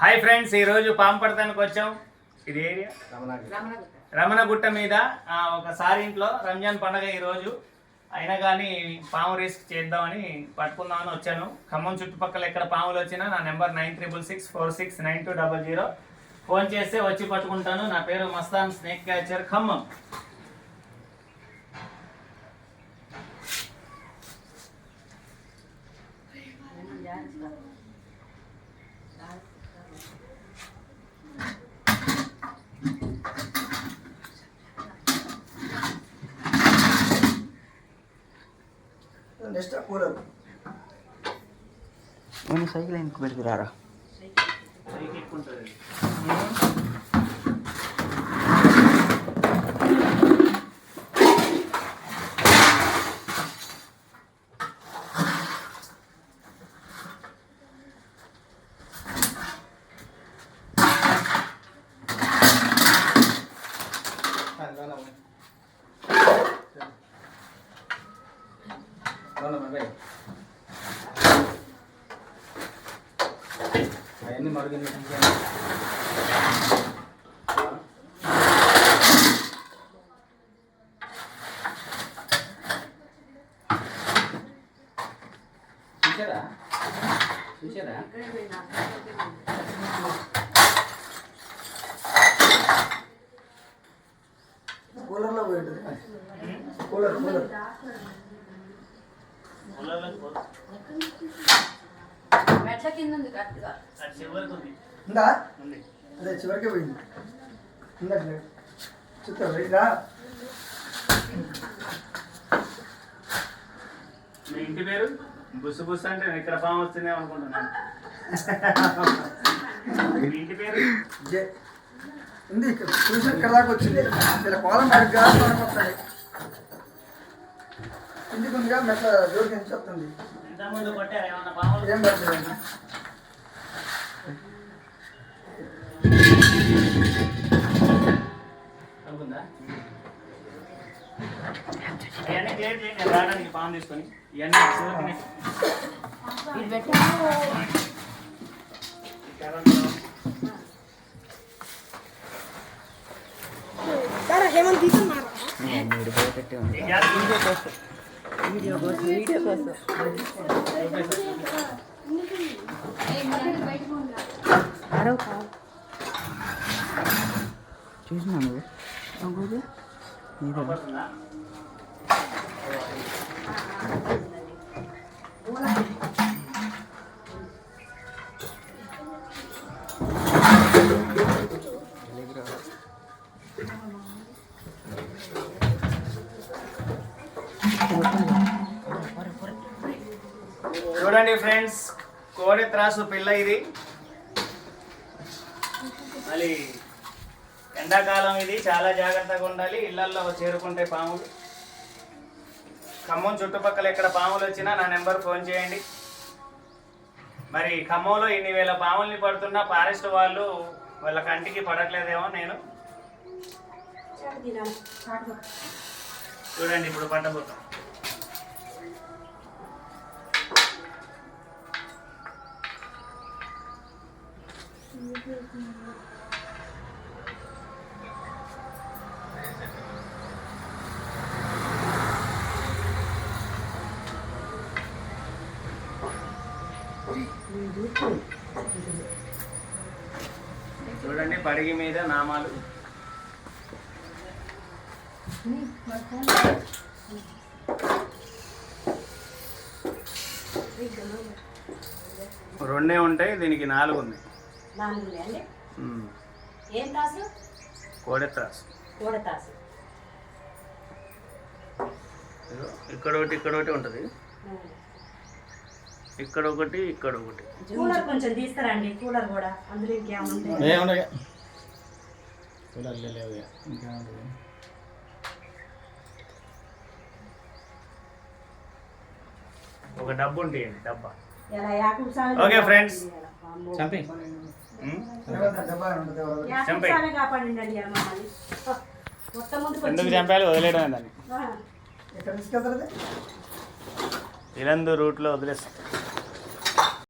Hi friends, ఈరోజు పాంపడతానికి వచ్చాం. ఇది ఏరియా రమణగుట్ట మీద. ఒకసారి ఇంట్లో రంజాన్ పండుగ ఈరోజు అయినా కానీ పాము రిస్క్ చేద్దామని పట్టుకుందామని వచ్చాను. ఖమ్మం చుట్టుపక్కల ఎక్కడ పాములు వచ్చినా నా నెంబర్ 9666469200 ఫోన్ చేస్తే వచ్చి పట్టుకుంటాను. నా పేరు Mastan, snake catcher, Khammam. Next cooler నేను సైకిల్ ఎందుకు పెడుతురారా? అవన్నీ మరుగుని చూసారా కూలర్లో పోయింది. కూలర్ మెట్ల కింద ఉంది కరెక్ట్గా. ఉందా? అదే చివరికే పోయింది. ఉందండి చూస్తావు రైరా. మీ ఇంటి పేరు బుస్సు బుస్సు అంటే ఇక్కడ పాము వస్తుందేమో అనుకుంటున్నాను. మీ ఇంటి పేరు ఉంది. ఇక్కడ చూసి ఇక్కడ దాకా వచ్చింది. ఇలా కోలం పడిగా వస్తాయి. ఇంటికి ఉందిగా మెట్ల జోలికి నుంచి వస్తుంది. ఇంతకుముందు కొట్టారు ఏమన్నా పాములు? ఏం పడుతుంది? అనుకుందా? ఇవన్నీ క్లియర్ చేయండి రావడానికి పాము తీసుకొని. ఇవన్నీ ఇది పెట్టి వీడియో కోసం చూసినా నువ్వు చూడండి ఫ్రెండ్స్, కోడి త్రాసు పిల్ల ఇది. మళ్ళీ ఎండాకాలం ఇది, చాలా జాగ్రత్తగా ఉండాలి. ఇళ్లల్లో చేరుకుంటే పాములు. ఖమ్మం చుట్టుపక్కల ఎక్కడ పాములు వచ్చినా నా నెంబర్ ఫోన్ చేయండి. మరి ఖమ్మంలో ఇన్ని వేల పాముల్ని పడుతున్నా ఫారెస్ట్ వాళ్ళు వాళ్ళ కంటికి పడట్లేదేమో. నేను చూడండి ఇప్పుడు పట్టబోతాం. చూడండి పడిగి మీద నామాలు. రెండే ఉంటాయి, దీనికి 4 ఉన్నాయి. ఏం తాసు? కోడె త్రాసు. ఇక్కడ ఒకటి ఉంటుంది. ఇక్కడ ఒకటి. కూలర్ కొంచెం తీస్తారండి. కూలర్ కూడా అందులో ఇంకేముంటాయి? ఒక డబ్బు ఉంటుంది, డబ్బా. ఓకే ఫ్రెండ్స్, ఎందుకు చంపాలి? వదిలేయడం దాన్ని. ఇలందు రూట్లో వదిలేస్తాం.